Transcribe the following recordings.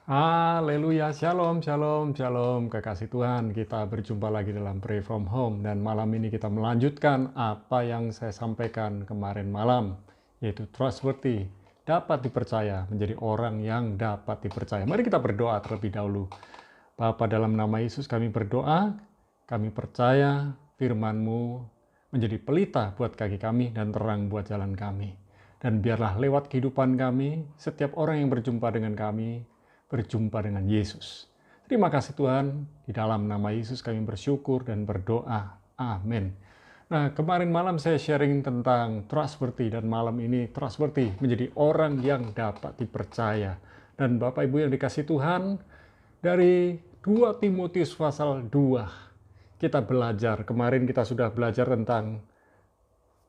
Haleluya, shalom, shalom, shalom, kekasih Tuhan. Kita berjumpa lagi dalam Pray From Home, dan malam ini kita melanjutkan apa yang saya sampaikan kemarin malam, yaitu trustworthy, dapat dipercaya, menjadi orang yang dapat dipercaya. Mari kita berdoa terlebih dahulu. Bapa, dalam nama Yesus kami berdoa, kami percaya firman-Mu menjadi pelita buat kaki kami dan terang buat jalan kami. Dan biarlah lewat kehidupan kami, setiap orang yang berjumpa dengan kami, berjumpa dengan Yesus. Terima kasih Tuhan, di dalam nama Yesus kami bersyukur dan berdoa. Amin. Nah, kemarin malam saya sharing tentang trustworthy, dan malam ini trustworthy menjadi orang yang dapat dipercaya. Dan Bapak Ibu yang dikasih Tuhan, dari 2 Timotius pasal 2, kita belajar, kemarin kita sudah belajar tentang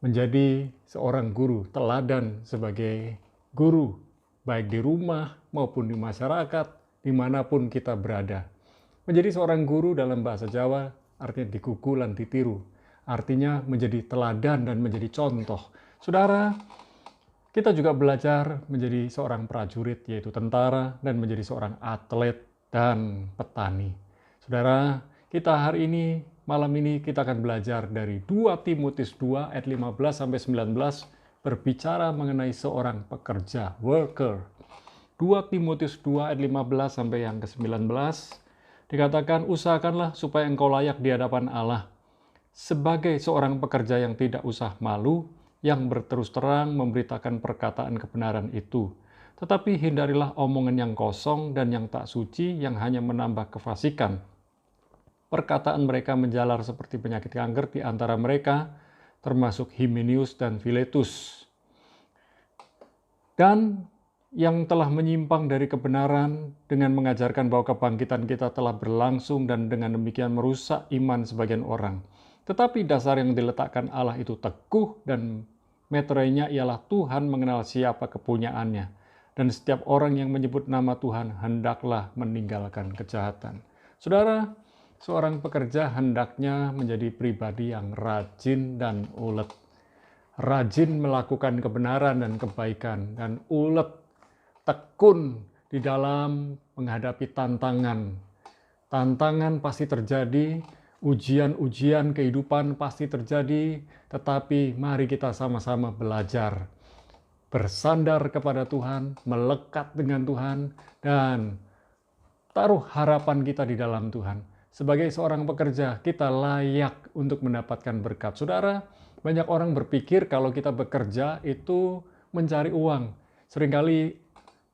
menjadi seorang guru, teladan sebagai guru, baik di rumah maupun di masyarakat, dimanapun kita berada. Menjadi seorang guru dalam bahasa Jawa artinya dikukulan, ditiru. Artinya menjadi teladan dan menjadi contoh. Saudara, kita juga belajar menjadi seorang prajurit, yaitu tentara, dan menjadi seorang atlet dan petani. Saudara, kita hari ini, malam ini kita akan belajar dari 2 Timotius 2 ayat 15-19, berbicara mengenai seorang pekerja, worker. 2 Timotius 2 ayat 15 sampai yang ke-19 dikatakan, usahakanlah supaya engkau layak di hadapan Allah sebagai seorang pekerja yang tidak usah malu, yang berterus terang memberitakan perkataan kebenaran itu. Tetapi hindarilah omongan yang kosong dan yang tak suci, yang hanya menambah kefasikan. Perkataan mereka menjalar seperti penyakit kanker di antara mereka, termasuk Himenius dan Filetus. Dan yang telah menyimpang dari kebenaran dengan mengajarkan bahwa kebangkitan kita telah berlangsung dan dengan demikian merusak iman sebagian orang. Tetapi dasar yang diletakkan Allah itu teguh dan meterainya ialah Tuhan mengenal siapa kepunyaannya. Dan setiap orang yang menyebut nama Tuhan hendaklah meninggalkan kejahatan. Saudara, seorang pekerja hendaknya menjadi pribadi yang rajin dan ulet. Rajin melakukan kebenaran dan kebaikan, dan ulet, tekun di dalam menghadapi tantangan. Tantangan pasti terjadi, ujian-ujian kehidupan pasti terjadi, tetapi mari kita sama-sama belajar. Bersandar kepada Tuhan, melekat dengan Tuhan, dan taruh harapan kita di dalam Tuhan. Sebagai seorang pekerja, kita layak untuk mendapatkan berkat. Saudara, banyak orang berpikir kalau kita bekerja itu mencari uang. Seringkali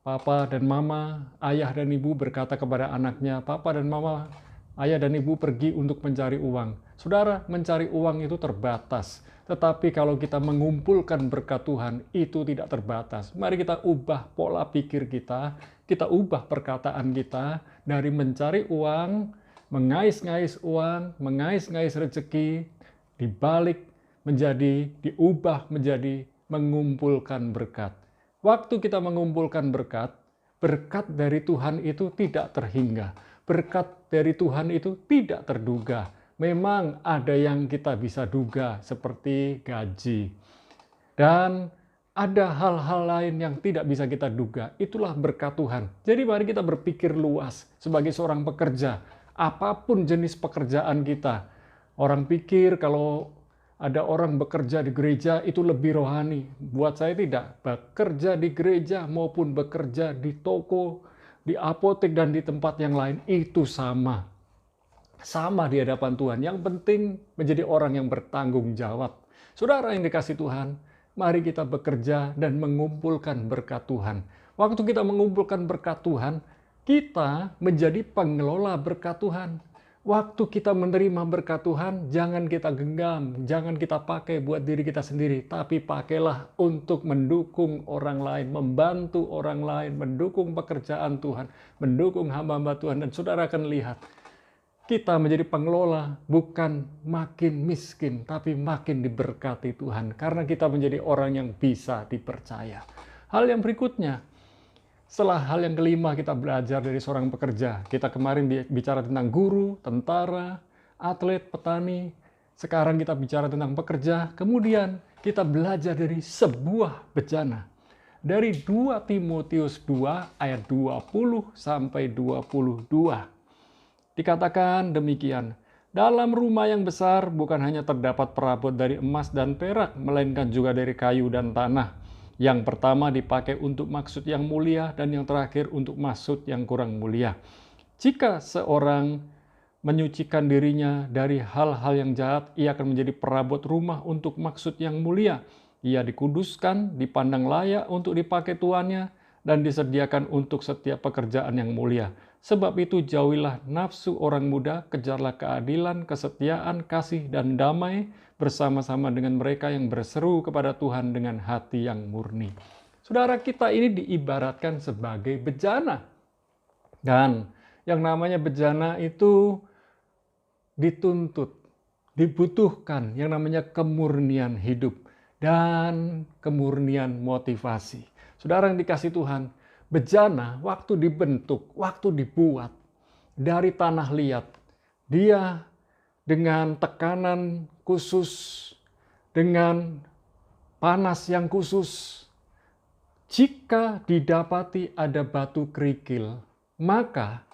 papa dan mama, ayah dan ibu berkata kepada anaknya, papa dan mama, ayah dan ibu pergi untuk mencari uang. Saudara, mencari uang itu terbatas. Tetapi kalau kita mengumpulkan berkat Tuhan, itu tidak terbatas. Mari kita ubah pola pikir kita ubah perkataan kita dari mencari uang, mengais-ngais uang, mengais-ngais rezeki, dibalik diubah menjadi mengumpulkan berkat. Waktu kita mengumpulkan berkat, berkat dari Tuhan itu tidak terhingga. Berkat dari Tuhan itu tidak terduga. Memang ada yang kita bisa duga seperti gaji. Dan ada hal-hal lain yang tidak bisa kita duga. Itulah berkat Tuhan. Jadi mari kita berpikir luas sebagai seorang pekerja. Apapun jenis pekerjaan kita. Orang pikir kalau ada orang bekerja di gereja itu lebih rohani. Buat saya tidak. Bekerja di gereja maupun bekerja di toko, di apotek dan di tempat yang lain itu sama. Sama di hadapan Tuhan. Yang penting menjadi orang yang bertanggung jawab. Saudara yang dikasih Tuhan, mari kita bekerja dan mengumpulkan berkat Tuhan. Waktu kita mengumpulkan berkat Tuhan, kita menjadi pengelola berkat Tuhan. Waktu kita menerima berkat Tuhan, jangan kita genggam, jangan kita pakai buat diri kita sendiri, tapi pakailah untuk mendukung orang lain, membantu orang lain, mendukung pekerjaan Tuhan, mendukung hamba-hamba Tuhan. Dan saudara akan lihat, kita menjadi pengelola bukan makin miskin, tapi makin diberkati Tuhan. Karena kita menjadi orang yang bisa dipercaya. Hal yang berikutnya, setelah hal yang kelima kita belajar dari seorang pekerja. Kita kemarin bicara tentang guru, tentara, atlet, petani. Sekarang kita bicara tentang pekerja. Kemudian kita belajar dari sebuah bejana. dari 2 Timotius 2 ayat 20 sampai 22. Dikatakan demikian, dalam rumah yang besar bukan hanya terdapat perabot dari emas dan perak, melainkan juga dari kayu dan tanah. Yang pertama dipakai untuk maksud yang mulia dan yang terakhir untuk maksud yang kurang mulia. Jika seorang menyucikan dirinya dari hal-hal yang jahat, ia akan menjadi perabot rumah untuk maksud yang mulia. Ia dikuduskan, dipandang layak untuk dipakai tuannya, dan disediakan untuk setiap pekerjaan yang mulia. Sebab itu jauhilah nafsu orang muda, kejarlah keadilan, kesetiaan, kasih, dan damai bersama-sama dengan mereka yang berseru kepada Tuhan dengan hati yang murni. Saudara, kita ini diibaratkan sebagai bejana. Dan yang namanya bejana itu dituntut, dibutuhkan yang namanya kemurnian hidup dan kemurnian motivasi. Saudara yang dikasih Tuhan, bejana waktu dibentuk, waktu dibuat dari tanah liat, dia dengan tekanan khusus, dengan panas yang khusus, jika didapati ada batu kerikil, maka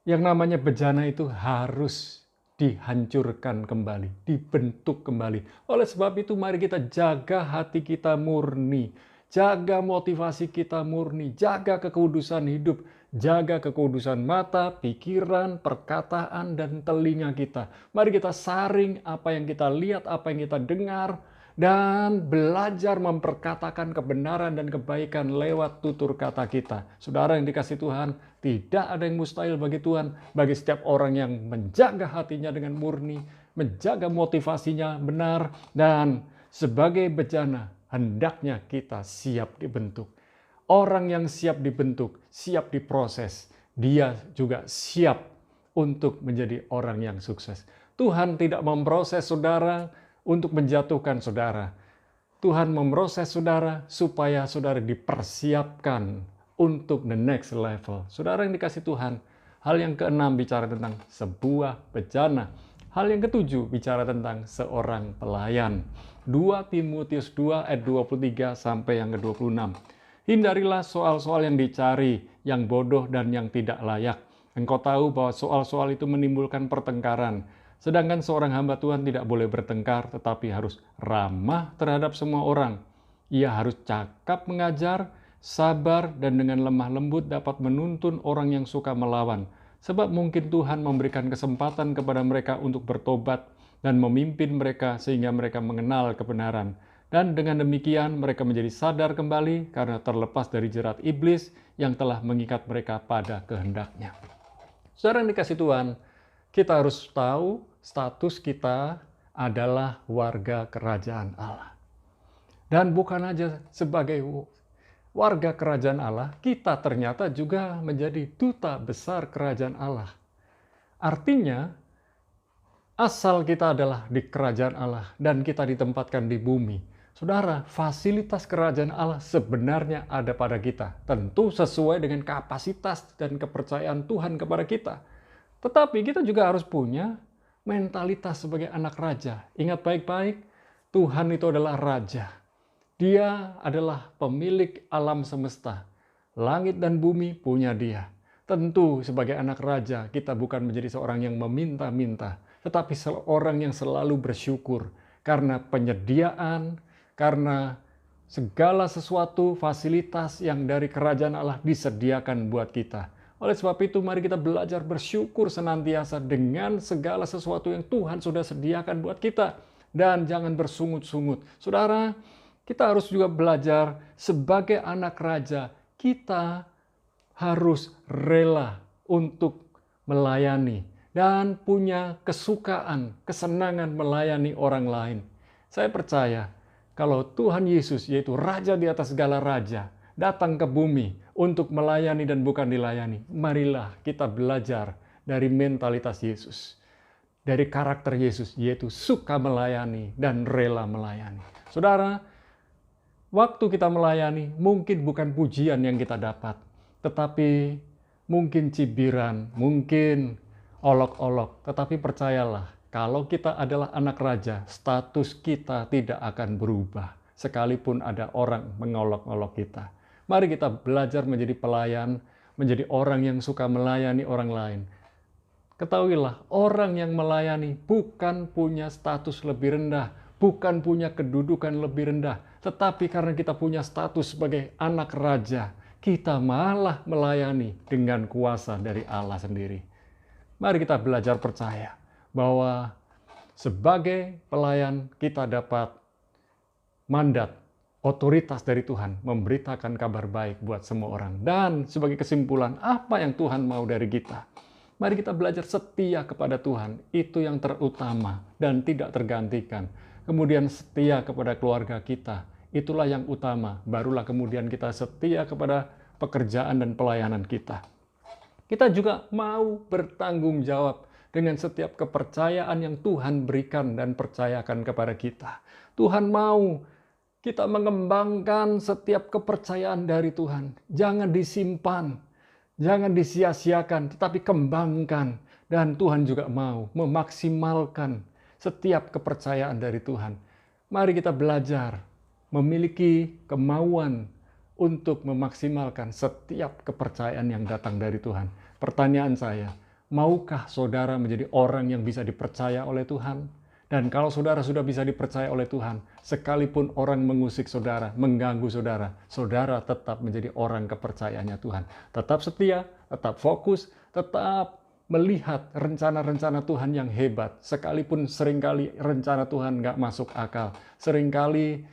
yang namanya bejana itu harus dihancurkan kembali, dibentuk kembali. Oleh sebab itu mari kita jaga hati kita murni, jaga motivasi kita murni, jaga kekudusan hidup, jaga kekudusan mata, pikiran, perkataan, dan telinga kita. Mari kita saring apa yang kita lihat, apa yang kita dengar, dan belajar memperkatakan kebenaran dan kebaikan lewat tutur kata kita. Saudara yang dikasih Tuhan, tidak ada yang mustahil bagi Tuhan, bagi setiap orang yang menjaga hatinya dengan murni, menjaga motivasinya benar, dan sebagai bejana, hendaknya kita siap dibentuk. Orang yang siap dibentuk, siap diproses, dia juga siap untuk menjadi orang yang sukses. Tuhan tidak memproses saudara untuk menjatuhkan saudara. Tuhan memproses saudara supaya saudara dipersiapkan untuk the next level. Saudara yang dikasih Tuhan, hal yang keenam bicara tentang sebuah bejana. Hal yang ketujuh bicara tentang seorang pelayan. 2 Timotius 2 ayat 23 sampai yang ke-26. Hindarilah soal-soal yang dicari, yang bodoh dan yang tidak layak. Engkau tahu bahwa soal-soal itu menimbulkan pertengkaran. Sedangkan seorang hamba Tuhan tidak boleh bertengkar, tetapi harus ramah terhadap semua orang. Ia harus cakap mengajar, sabar, dan dengan lemah lembut dapat menuntun orang yang suka melawan. Sebab mungkin Tuhan memberikan kesempatan kepada mereka untuk bertobat dan memimpin mereka sehingga mereka mengenal kebenaran. Dan dengan demikian mereka menjadi sadar kembali karena terlepas dari jerat iblis yang telah mengikat mereka pada kehendaknya. Saudara yang dikasih Tuhan, kita harus tahu status kita adalah warga kerajaan Allah. Dan bukan aja sebagai warga kerajaan Allah, kita ternyata juga menjadi duta besar kerajaan Allah. Artinya, asal kita adalah di kerajaan Allah dan kita ditempatkan di bumi. Saudara, fasilitas kerajaan Allah sebenarnya ada pada kita. Tentu sesuai dengan kapasitas dan kepercayaan Tuhan kepada kita. Tetapi kita juga harus punya mentalitas sebagai anak raja. Ingat baik-baik, Tuhan itu adalah raja. Dia adalah pemilik alam semesta. Langit dan bumi punya dia. Tentu sebagai anak raja, kita bukan menjadi seorang yang meminta-minta, tetapi seorang yang selalu bersyukur karena penyediaan, karena segala sesuatu fasilitas yang dari kerajaan Allah disediakan buat kita. Oleh sebab itu, mari kita belajar bersyukur senantiasa dengan segala sesuatu yang Tuhan sudah sediakan buat kita. Dan jangan bersungut-sungut. Saudara, kita harus juga belajar sebagai anak raja, kita harus rela untuk melayani dan punya kesukaan, kesenangan melayani orang lain. Saya percaya kalau Tuhan Yesus, yaitu Raja di atas segala raja, datang ke bumi untuk melayani dan bukan dilayani. Marilah kita belajar dari mentalitas Yesus, dari karakter Yesus, yaitu suka melayani dan rela melayani. Saudara, waktu kita melayani mungkin bukan pujian yang kita dapat, tetapi mungkin cibiran, mungkin olok-olok. Tetapi percayalah, kalau kita adalah anak raja, status kita tidak akan berubah. sekalipun ada orang mengolok-olok kita. Mari kita belajar menjadi pelayan, menjadi orang yang suka melayani orang lain. Ketahuilah, orang yang melayani bukan punya status lebih rendah, bukan punya kedudukan lebih rendah, tetapi karena kita punya status sebagai anak raja, kita malah melayani dengan kuasa dari Allah sendiri. Mari kita belajar percaya bahwa sebagai pelayan kita dapat mandat, otoritas dari Tuhan memberitakan kabar baik buat semua orang. Dan sebagai kesimpulan, apa yang Tuhan mau dari kita? Mari kita belajar setia kepada Tuhan, itu yang terutama dan tidak tergantikan. Kemudian setia kepada keluarga kita, itulah yang utama. Barulah kemudian kita setia kepada pekerjaan dan pelayanan kita. Kita juga mau bertanggung jawab dengan setiap kepercayaan yang Tuhan berikan dan percayakan kepada kita. Tuhan mau kita mengembangkan setiap kepercayaan dari Tuhan. Jangan disimpan, jangan disia-siakan, tetapi kembangkan. Dan Tuhan juga mau memaksimalkan setiap kepercayaan dari Tuhan. Mari kita belajar memiliki kemauan untuk memaksimalkan setiap kepercayaan yang datang dari Tuhan. Pertanyaan saya, maukah saudara menjadi orang yang bisa dipercaya oleh Tuhan? Dan kalau saudara sudah bisa dipercaya oleh Tuhan, sekalipun orang mengusik saudara, mengganggu saudara, saudara tetap menjadi orang kepercayaannya Tuhan. Tetap setia, tetap fokus, tetap melihat rencana-rencana Tuhan yang hebat. Sekalipun seringkali rencana Tuhan nggak masuk akal. Seringkali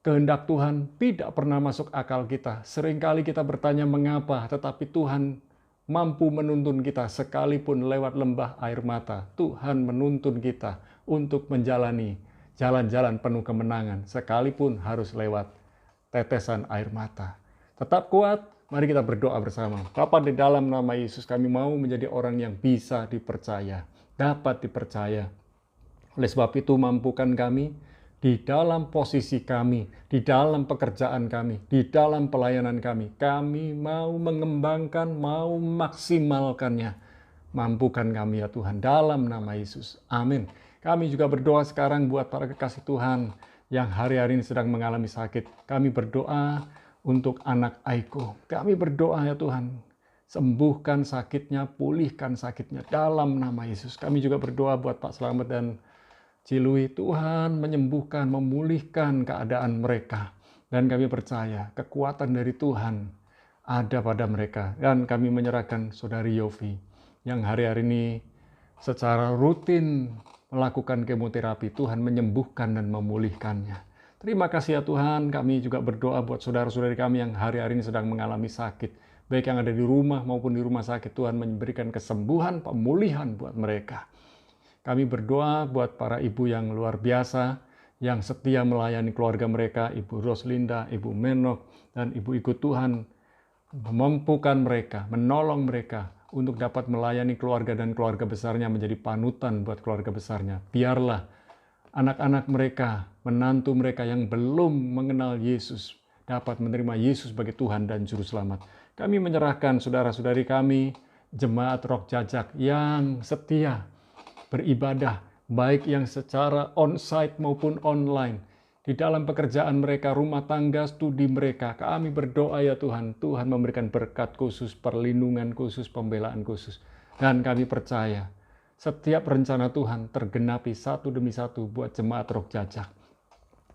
kehendak Tuhan tidak pernah masuk akal kita. Seringkali kita bertanya mengapa, tetapi Tuhan mampu menuntun kita sekalipun lewat lembah air mata. Tuhan menuntun kita untuk menjalani jalan-jalan penuh kemenangan, sekalipun harus lewat tetesan air mata. Tetap kuat, mari kita berdoa bersama. Bapa, di dalam nama Yesus kami mau menjadi orang yang bisa dipercaya, dapat dipercaya. Oleh sebab itu mampukan kami, di dalam posisi kami, di dalam pekerjaan kami, di dalam pelayanan kami mau mengembangkan, mau maksimalkannya. Mampukan kami ya Tuhan, dalam nama Yesus. Amin. Kami juga berdoa sekarang buat para kekasih Tuhan yang hari-hari ini sedang mengalami sakit. Kami berdoa untuk anak Aiko. Kami berdoa ya Tuhan, sembuhkan sakitnya, pulihkan sakitnya dalam nama Yesus. Kami juga berdoa buat Pak Slamet dan Cilui, Tuhan menyembuhkan, memulihkan keadaan mereka. Dan kami percaya kekuatan dari Tuhan ada pada mereka. Dan kami menyerahkan Saudari Yofi yang hari-hari ini secara rutin melakukan kemoterapi. Tuhan menyembuhkan dan memulihkannya. Terima kasih ya Tuhan, kami juga berdoa buat saudara-saudari kami yang hari-hari ini sedang mengalami sakit. Baik yang ada di rumah maupun di rumah sakit, Tuhan memberikan kesembuhan, pemulihan buat mereka. Kami berdoa buat para ibu yang luar biasa, yang setia melayani keluarga mereka, Ibu Roslinda, Ibu Menok, dan Ibu ikut Tuhan, memampukan mereka, menolong mereka untuk dapat melayani keluarga dan keluarga besarnya menjadi panutan buat keluarga besarnya. Biarlah anak-anak mereka, menantu mereka yang belum mengenal Yesus, dapat menerima Yesus sebagai Tuhan dan Juru Selamat. Kami menyerahkan saudara-saudari kami, Jemaat Roh Jajak yang setia beribadah, baik yang secara on-site maupun online, di dalam pekerjaan mereka, rumah tangga, studi mereka. Kami berdoa ya Tuhan, Tuhan memberikan berkat khusus, perlindungan khusus, pembelaan khusus. Dan kami percaya, setiap rencana Tuhan tergenapi satu demi satu buat Jemaat Roh Jajak.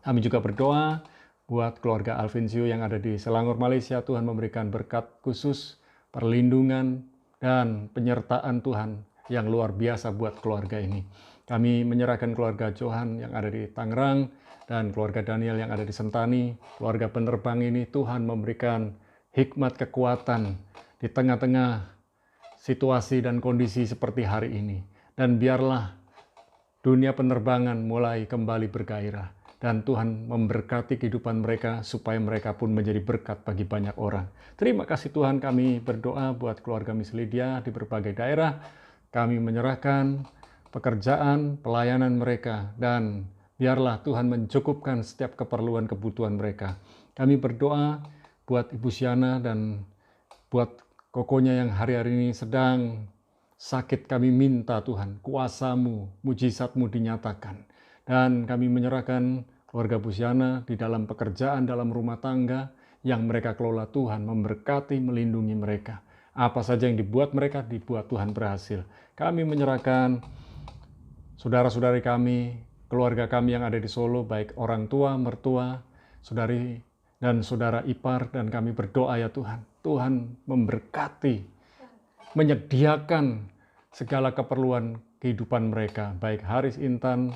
Kami juga berdoa buat keluarga Alvinsio yang ada di Selangor, Malaysia. Tuhan memberikan berkat khusus, perlindungan, dan penyertaan Tuhan yang luar biasa buat keluarga ini. Kami menyerahkan keluarga Johan yang ada di Tangerang dan keluarga Daniel yang ada di Sentani. Keluarga penerbang ini Tuhan memberikan hikmat kekuatan di tengah-tengah situasi dan kondisi seperti hari ini. Dan biarlah dunia penerbangan mulai kembali bergairah. Dan Tuhan memberkati kehidupan mereka supaya mereka pun menjadi berkat bagi banyak orang. Terima kasih Tuhan, kami berdoa buat keluarga Miss Lydia di berbagai daerah. Kami menyerahkan pekerjaan, pelayanan mereka, dan biarlah Tuhan mencukupkan setiap keperluan kebutuhan mereka. Kami berdoa buat Ibu Siana dan buat kokonya yang hari-hari ini sedang sakit. Kami minta Tuhan, kuasa-Mu, mujizat-Mu dinyatakan. Dan kami menyerahkan keluarga Busiana di dalam pekerjaan, dalam rumah tangga yang mereka kelola. Tuhan memberkati, melindungi mereka. Apa saja yang dibuat mereka, dibuat Tuhan berhasil. Kami menyerahkan saudara-saudari kami, keluarga kami yang ada di Solo, baik orang tua, mertua, saudari dan saudara ipar, dan kami berdoa ya Tuhan. Tuhan memberkati, menyediakan segala keperluan kehidupan mereka, baik Haris, Intan,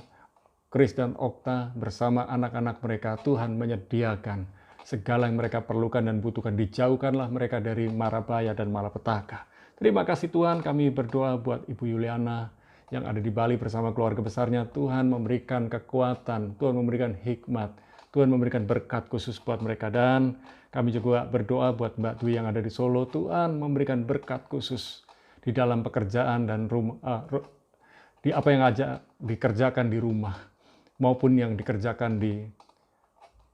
Chris dan Okta bersama anak-anak mereka. Tuhan menyediakan segala yang mereka perlukan dan butuhkan. Dijauhkanlah mereka dari marabaya dan malapetaka. Terima kasih Tuhan, kami berdoa buat Ibu Yuliana yang ada di Bali bersama keluarga besarnya. Tuhan memberikan kekuatan, Tuhan memberikan hikmat, Tuhan memberikan berkat khusus buat mereka. Dan kami juga berdoa buat Mbak Dwi yang ada di Solo. Tuhan memberikan berkat khusus di dalam pekerjaan dan di apa yang aja dikerjakan di rumah maupun yang dikerjakan di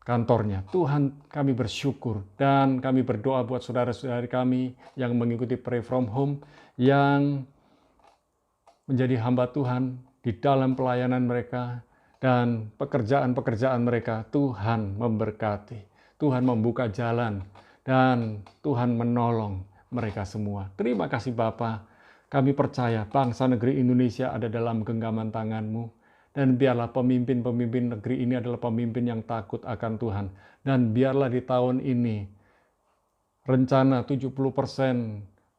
kantornya. Tuhan, kami bersyukur dan kami berdoa buat saudara-saudari kami yang mengikuti Pray From Home, yang menjadi hamba Tuhan di dalam pelayanan mereka dan pekerjaan-pekerjaan mereka. Tuhan memberkati, Tuhan membuka jalan, dan Tuhan menolong mereka semua. Terima kasih Bapa. Kami percaya bangsa negeri Indonesia ada dalam genggaman tangan-Mu. Dan biarlah pemimpin-pemimpin negeri ini adalah pemimpin yang takut akan Tuhan. Dan biarlah di tahun ini rencana 70%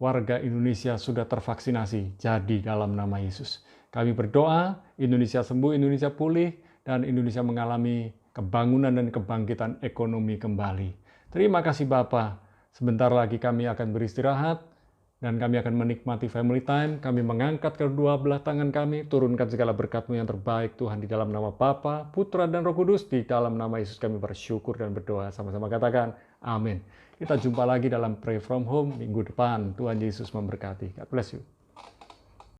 warga Indonesia sudah tervaksinasi. Jadi dalam nama Yesus. Kami berdoa Indonesia sembuh, Indonesia pulih, dan Indonesia mengalami kebangunan dan kebangkitan ekonomi kembali. Terima kasih Bapa. Sebentar lagi kami akan beristirahat dan kami akan menikmati family time. Kami mengangkat kedua belah tangan kami, turunkan segala berkat-Mu yang terbaik Tuhan, di dalam nama Bapa, Putra, dan Roh Kudus. Di dalam nama Yesus kami bersyukur dan berdoa. Sama-sama katakan amin. Kita jumpa lagi dalam Pray From Home minggu depan. Tuhan Yesus memberkati. God bless you.